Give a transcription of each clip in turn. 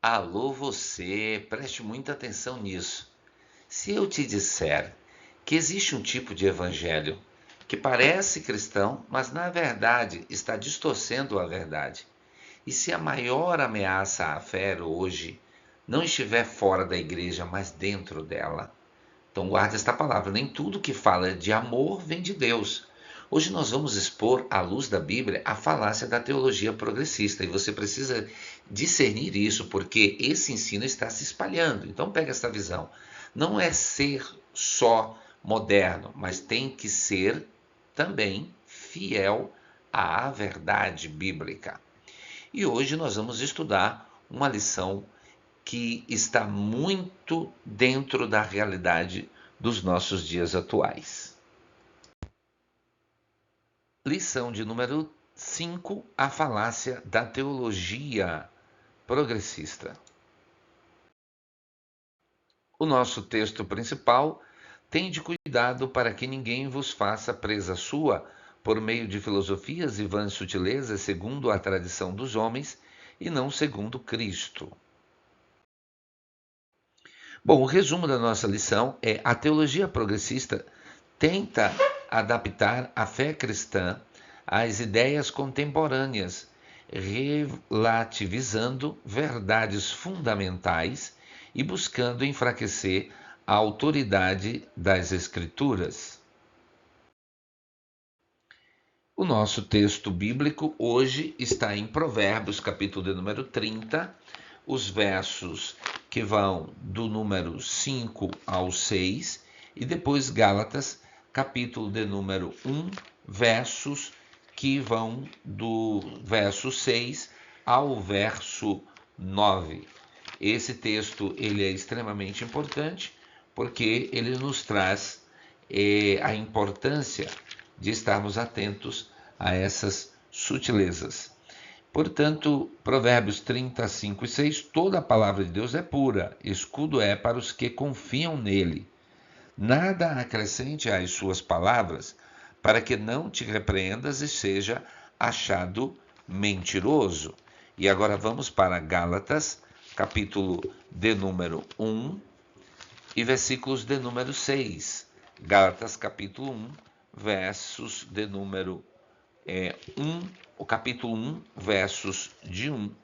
Alô você, preste muita atenção nisso. Se eu te disser que existe um tipo de evangelho que parece cristão, mas na verdade está distorcendo a verdade, e se a maior ameaça à fé hoje não estiver fora da igreja, mas dentro dela, então guarde esta palavra, nem tudo que fala de amor vem de Deus. Hoje nós vamos expor, à luz da Bíblia, a falácia da teologia progressista. E você precisa discernir isso, porque esse ensino está se espalhando. Então pega essa visão. Não é ser só moderno, mas tem que ser também fiel à verdade bíblica. E hoje nós vamos estudar uma lição que está muito dentro da realidade dos nossos dias atuais. Lição de número 5: a falácia da teologia progressista. O nosso texto principal: tende cuidado para que ninguém vos faça presa sua por meio de filosofias e vãs sutilezas, segundo a tradição dos homens, e não segundo Cristo. Bom, o resumo da nossa lição é: a teologia progressista tenta adaptar a fé cristã às ideias contemporâneas, relativizando verdades fundamentais e buscando enfraquecer a autoridade das Escrituras. O nosso texto bíblico hoje está em Provérbios, capítulo de número 30, os versos que vão do número 5 ao 6, e depois Gálatas, capítulo de número 1, versos que vão do verso 6 ao verso 9. Esse texto ele é extremamente importante porque ele nos traz a importância de estarmos atentos a essas sutilezas. Portanto, Provérbios 35 e 6, toda a palavra de Deus é pura, escudo é para os que confiam nele. Nada acrescente às suas palavras, para que não te repreendas e seja achado mentiroso. E agora vamos para Gálatas, capítulo de número 1 e versículos de número 6. Gálatas, capítulo 1, versos de número 1, o capítulo 1, versos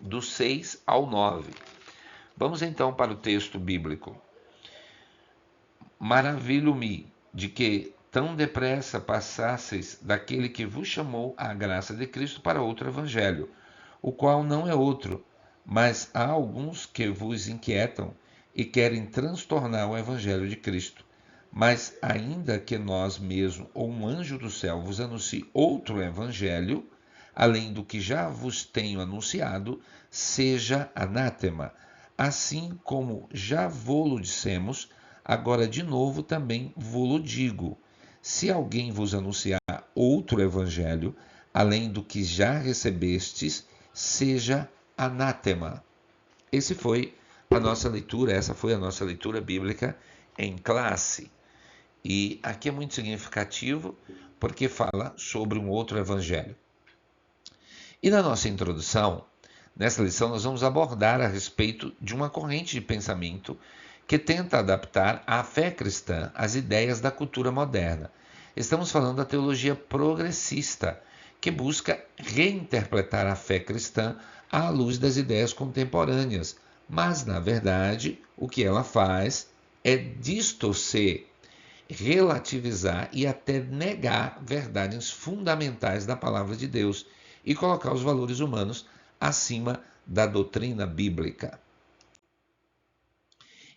do 6 ao 9. Vamos então para o texto bíblico. Maravilho-me de que tão depressa passasseis daquele que vos chamou à graça de Cristo para outro evangelho, o qual não é outro, mas há alguns que vos inquietam e querem transtornar o evangelho de Cristo. Mas ainda que nós mesmos ou um anjo do céu vos anuncie outro evangelho, além do que já vos tenho anunciado, seja anátema. Assim como já vô-lo dissemos, agora de novo também vô-lo digo. Se alguém vos anunciar outro evangelho, além do que já recebestes, seja anátema. Essa foi a nossa leitura bíblica em classe. E aqui é muito significativo porque fala sobre um outro evangelho. E na nossa introdução, nessa lição, nós vamos abordar a respeito de uma corrente de pensamento que tenta adaptar a fé cristã às ideias da cultura moderna. Estamos falando da teologia progressista, que busca reinterpretar a fé cristã à luz das ideias contemporâneas. Mas, na verdade, o que ela faz é distorcer, relativizar e até negar verdades fundamentais da palavra de Deus e colocar os valores humanos acima da doutrina bíblica.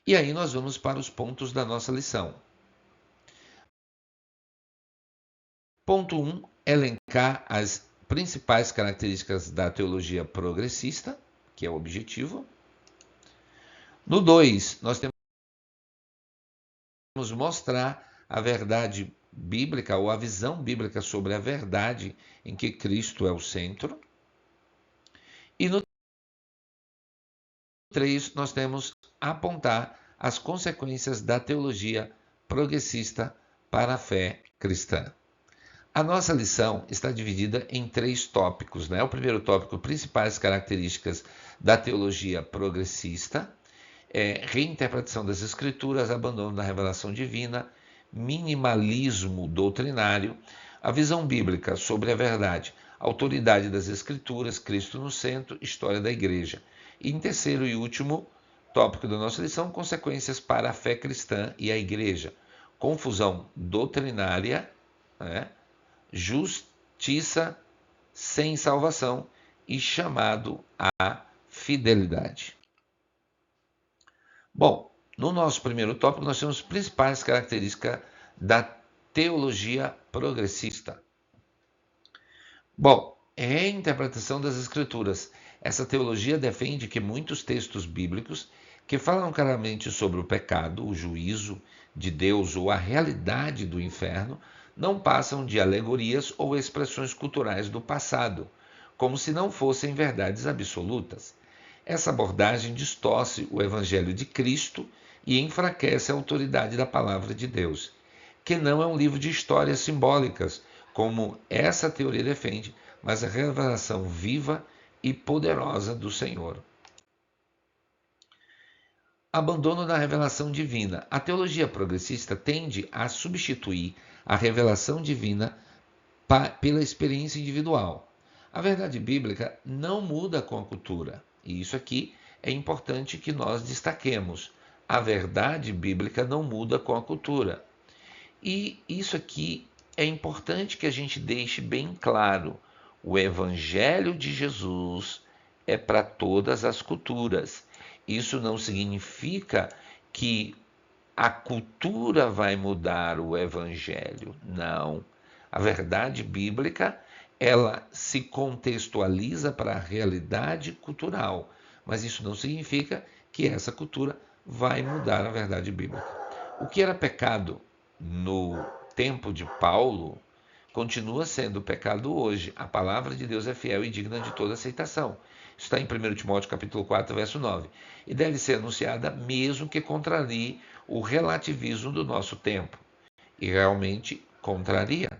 E aí nós vamos para os pontos da nossa lição. Ponto 1, elencar as principais características da teologia progressista, que é o objetivo. No 2, nós temos mostrar a verdade bíblica ou a visão bíblica sobre a verdade em que Cristo é o centro. E no 3, nós temos apontar as consequências da teologia progressista para a fé cristã. A nossa lição está dividida em 3 tópicos, né? O primeiro tópico, principais características da teologia progressista, reinterpretação das escrituras, abandono da revelação divina, minimalismo doutrinário, a visão bíblica sobre a verdade, autoridade das escrituras, Cristo no centro, história da igreja. E em terceiro e último tópico da nossa lição, consequências para a fé cristã e a igreja, confusão doutrinária, né? Justiça sem salvação e chamado à fidelidade. Bom, no nosso primeiro tópico nós temos as principais características da teologia progressista. Bom, reinterpretação das escrituras. Essa teologia defende que muitos textos bíblicos que falam claramente sobre o pecado, o juízo de Deus ou a realidade do inferno não passam de alegorias ou expressões culturais do passado, como se não fossem verdades absolutas. Essa abordagem distorce o Evangelho de Cristo e enfraquece a autoridade da palavra de Deus, que não é um livro de histórias simbólicas, como essa teoria defende, mas a revelação viva e poderosa do Senhor. Abandono da revelação divina. A teologia progressista tende a substituir a revelação divina pela experiência individual. A verdade bíblica não muda com a cultura, e isso aqui é importante que nós destaquemos. A verdade bíblica não muda com a cultura. E isso aqui é importante que a gente deixe bem claro. O Evangelho de Jesus é para todas as culturas. Isso não significa que a cultura vai mudar o Evangelho. Não. A verdade bíblica, ela se contextualiza para a realidade cultural, mas isso não significa que essa cultura vai mudar a verdade bíblica. O que era pecado no tempo de Paulo continua sendo pecado hoje. A palavra de Deus é fiel e digna de toda aceitação. Isso está em 1 Timóteo capítulo 4, verso 9. E deve ser anunciada mesmo que contrarie o relativismo do nosso tempo. E realmente contraria.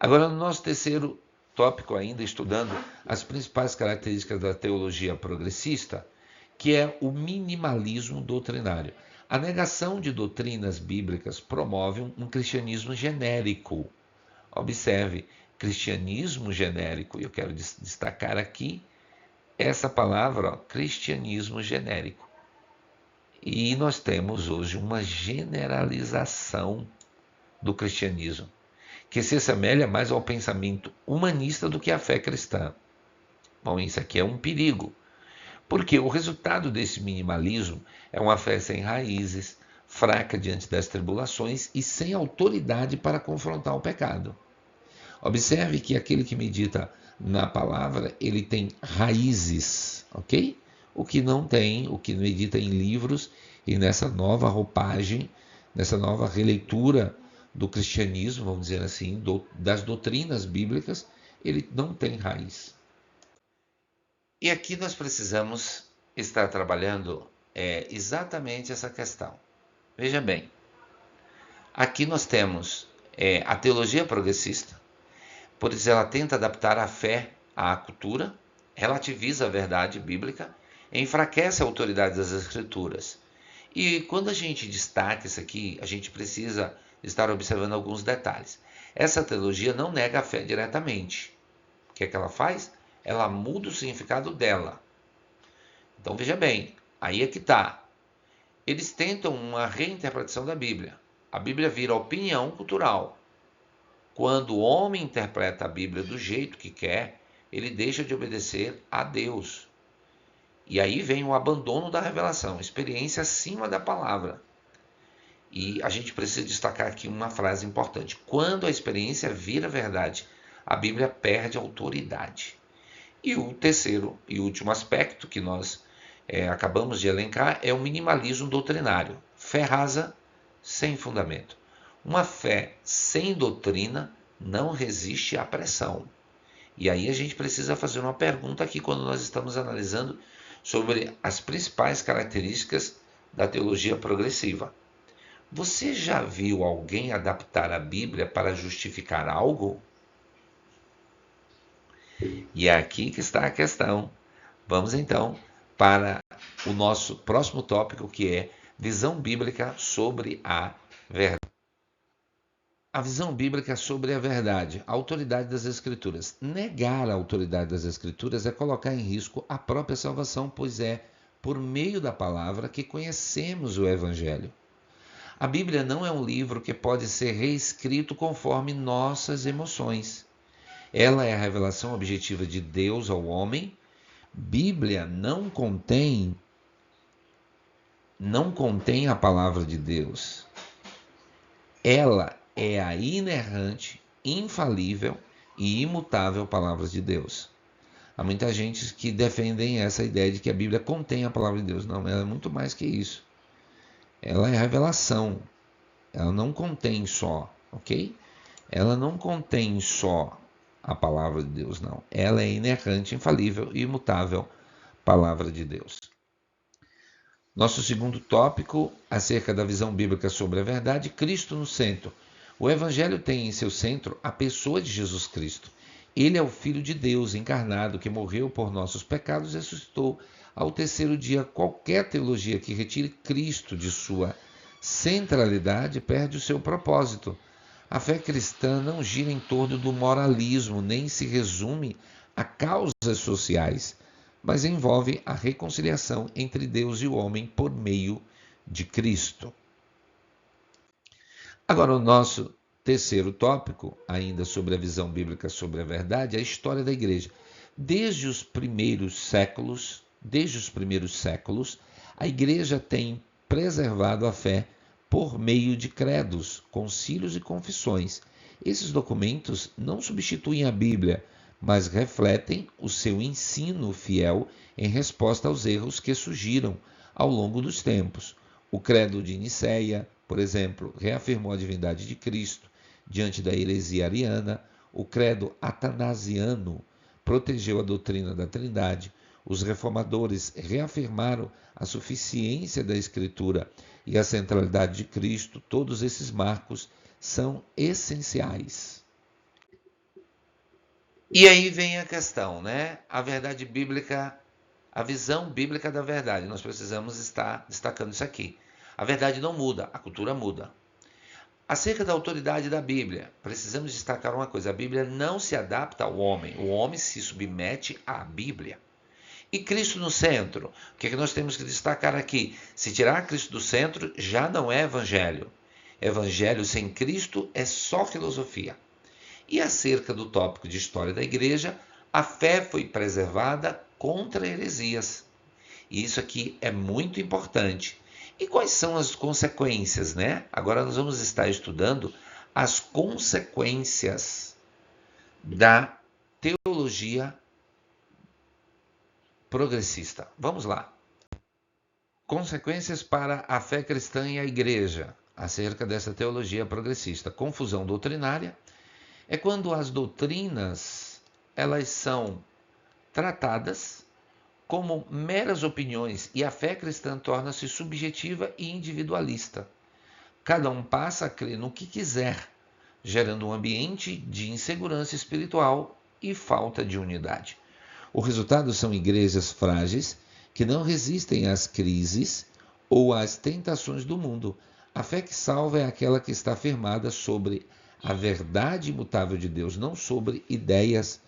Agora, no nosso terceiro tópico ainda, estudando as principais características da teologia progressista, que é o minimalismo doutrinário. A negação de doutrinas bíblicas promove um cristianismo genérico. Observe, cristianismo genérico. Eu quero destacar aqui essa palavra, cristianismo genérico. E nós temos hoje uma generalização do cristianismo, que se assemelha mais ao pensamento humanista do que à fé cristã. Bom, isso aqui é um perigo. Porque o resultado desse minimalismo é uma fé sem raízes, fraca diante das tribulações e sem autoridade para confrontar o pecado. Observe que aquele que medita na palavra, ele tem raízes, ok? O que não tem, o que medita em livros e nessa nova roupagem, nessa nova releitura do cristianismo, vamos dizer assim, das doutrinas bíblicas, ele não tem raiz. E aqui nós precisamos estar trabalhando exatamente essa questão. Veja bem, aqui nós temos a teologia progressista, pois ela tenta adaptar a fé à cultura, relativiza a verdade bíblica, enfraquece a autoridade das escrituras. E quando a gente destaca isso aqui, a gente precisa estar observando alguns detalhes. Essa teologia não nega a fé diretamente. O que é que ela faz? Ela muda o significado dela. Então veja bem, aí é que está. Eles tentam uma reinterpretação da Bíblia. A Bíblia vira opinião cultural. Quando o homem interpreta a Bíblia do jeito que quer, ele deixa de obedecer a Deus. E aí vem o abandono da revelação, experiência acima da palavra. E a gente precisa destacar aqui uma frase importante. Quando a experiência vira verdade, a Bíblia perde autoridade. E o terceiro e último aspecto que nós acabamos de elencar é o minimalismo doutrinário. Fé rasa sem fundamento. Uma fé sem doutrina não resiste à pressão. E aí a gente precisa fazer uma pergunta aqui quando nós estamos analisando sobre as principais características da teologia progressiva. Você já viu alguém adaptar a Bíblia para justificar algo? E é aqui que está a questão. Vamos então para o nosso próximo tópico, que é visão bíblica sobre a verdade. A visão bíblica sobre a verdade, a autoridade das Escrituras. Negar a autoridade das Escrituras é colocar em risco a própria salvação, pois é por meio da palavra que conhecemos o Evangelho. A Bíblia não é um livro que pode ser reescrito conforme nossas emoções. Ela é a revelação objetiva de Deus ao homem. Bíblia não contém a palavra de Deus. Ela é a inerrante, infalível e imutável palavra de Deus. Há muita gente que defendem essa ideia de que a Bíblia contém a palavra de Deus. Não, ela é muito mais que isso. Ela é a revelação. Ela não contém só, ok? Ela não contém só a palavra de Deus, não. Ela é inerrante, infalível e imutável palavra de Deus. Nosso segundo tópico, acerca da visão bíblica sobre a verdade, Cristo no centro. O Evangelho tem em seu centro a pessoa de Jesus Cristo. Ele é o Filho de Deus encarnado que morreu por nossos pecados e ressuscitou ao terceiro dia. Qualquer teologia que retire Cristo de sua centralidade perde o seu propósito. A fé cristã não gira em torno do moralismo, nem se resume a causas sociais, mas envolve a reconciliação entre Deus e o homem por meio de Cristo. Agora, o nosso terceiro tópico, ainda sobre a visão bíblica sobre a verdade, é a história da igreja. Desde os primeiros séculos, a igreja tem preservado a fé por meio de credos, concílios e confissões. Esses documentos não substituem a Bíblia, mas refletem o seu ensino fiel em resposta aos erros que surgiram ao longo dos tempos. O Credo de Nicéia, por exemplo, reafirmou a divindade de Cristo diante da heresia ariana. O Credo Atanasiano protegeu a doutrina da Trindade. Os reformadores reafirmaram a suficiência da Escritura e a centralidade de Cristo. Todos esses marcos são essenciais. E aí vem a questão, né? A verdade bíblica, a visão bíblica da verdade. Nós precisamos estar destacando isso aqui. A verdade não muda, a cultura muda. Acerca da autoridade da Bíblia, precisamos destacar uma coisa: a Bíblia não se adapta ao homem, o homem se submete à Bíblia. E Cristo no centro, o que é que nós temos que destacar aqui? Se tirar Cristo do centro, já não é evangelho. Evangelho sem Cristo é só filosofia. E acerca do tópico de história da igreja, a fé foi preservada contra heresias. E isso aqui é muito importante. E quais são as consequências, né? Agora nós vamos estar estudando as consequências da teologia progressista. Vamos lá. Consequências para a fé cristã e a igreja acerca dessa teologia progressista. Confusão doutrinária é quando as doutrinas elas são tratadas como meras opiniões e a fé cristã torna-se subjetiva e individualista. Cada um passa a crer no que quiser, gerando um ambiente de insegurança espiritual e falta de unidade. O resultado são igrejas frágeis que não resistem às crises ou às tentações do mundo. A fé que salva é aquela que está firmada sobre a verdade imutável de Deus, não sobre ideias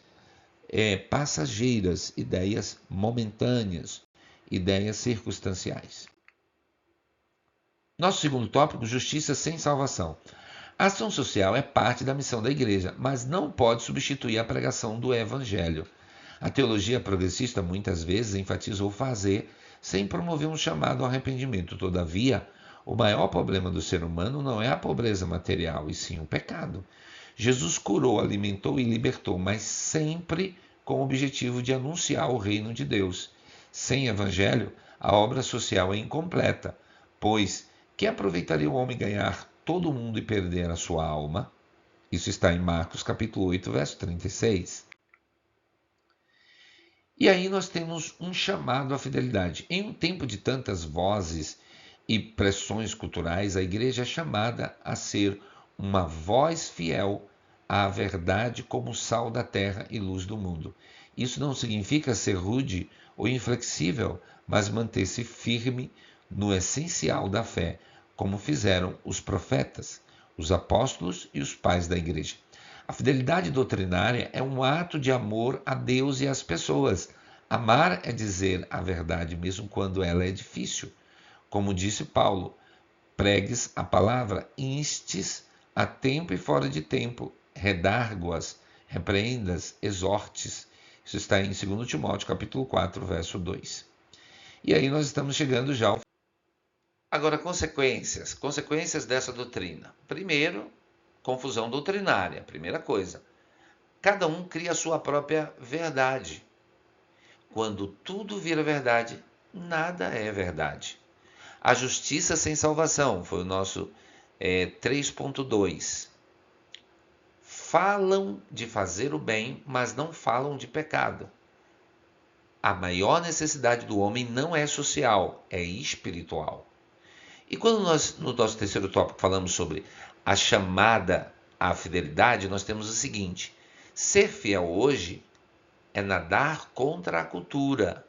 passageiras, ideias momentâneas, ideias circunstanciais. Nosso segundo tópico, justiça sem salvação. A ação social é parte da missão da igreja, mas não pode substituir a pregação do evangelho. A teologia progressista muitas vezes enfatizou fazer sem promover um chamado ao arrependimento. Todavia, o maior problema do ser humano não é a pobreza material, e sim o pecado. Jesus curou, alimentou e libertou, mas sempre com o objetivo de anunciar o reino de Deus. Sem evangelho, a obra social é incompleta, pois que aproveitaria o homem ganhar todo o mundo e perder a sua alma? Isso está em Marcos capítulo 8, verso 36. E aí nós temos um chamado à fidelidade. Em um tempo de tantas vozes e pressões culturais, a igreja é chamada a ser uma voz fiel à verdade como sal da terra e luz do mundo. Isso não significa ser rude ou inflexível, mas manter-se firme no essencial da fé, como fizeram os profetas, os apóstolos e os pais da igreja. A fidelidade doutrinária é um ato de amor a Deus e às pessoas. Amar é dizer a verdade mesmo quando ela é difícil. Como disse Paulo, pregues a palavra, instes a tempo e fora de tempo, redargue-as, repreendas, exortes. Isso está em 2 Timóteo, capítulo 4, verso 2. E aí nós estamos chegando já ao... Agora, consequências dessa doutrina. Primeiro, confusão doutrinária, primeira coisa. Cada um cria a sua própria verdade. Quando tudo vira verdade, nada é verdade. A justiça sem salvação, foi o nosso 3.2. Falam de fazer o bem, mas não falam de pecado. A maior necessidade do homem não é social, é espiritual. E quando nós, no nosso terceiro tópico, falamos sobre a chamada à fidelidade, nós temos o seguinte: ser fiel hoje é nadar contra a cultura.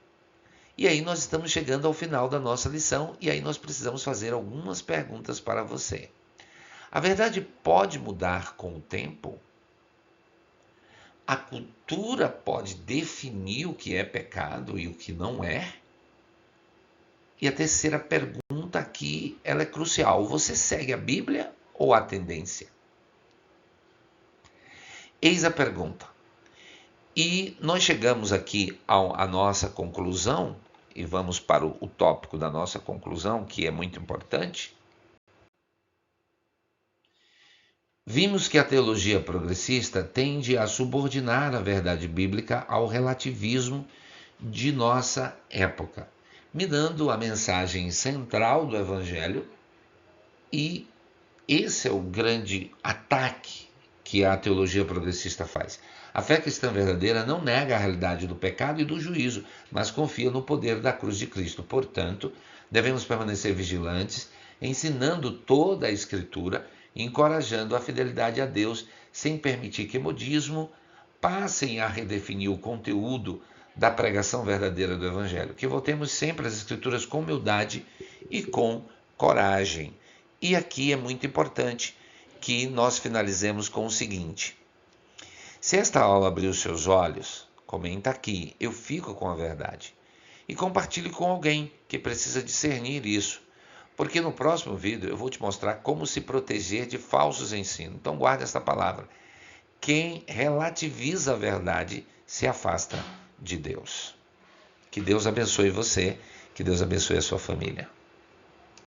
E aí nós estamos chegando ao final da nossa lição e aí nós precisamos fazer algumas perguntas para você. A verdade pode mudar com o tempo? A cultura pode definir o que é pecado e o que não é? E a terceira pergunta aqui, ela é crucial. Você segue a Bíblia ou a tendência? Eis a pergunta. E nós chegamos aqui à nossa conclusão, e vamos para o tópico da nossa conclusão, que é muito importante. Vimos que a teologia progressista tende a subordinar a verdade bíblica ao relativismo de nossa época, minando a mensagem central do Evangelho, e esse é o grande ataque que a teologia progressista faz. A fé cristã verdadeira não nega a realidade do pecado e do juízo, mas confia no poder da cruz de Cristo. Portanto, devemos permanecer vigilantes, ensinando toda a Escritura e encorajando a fidelidade a Deus, sem permitir que modismo passem a redefinir o conteúdo da pregação verdadeira do Evangelho. Que voltemos sempre às Escrituras com humildade e com coragem. E aqui é muito importante que nós finalizemos com o seguinte: se esta aula abrir os seus olhos, comenta aqui, eu fico com a verdade. E compartilhe com alguém que precisa discernir isso, porque no próximo vídeo eu vou te mostrar como se proteger de falsos ensinos. Então guarde esta palavra: quem relativiza a verdade se afasta de Deus. Que Deus abençoe você, que Deus abençoe a sua família.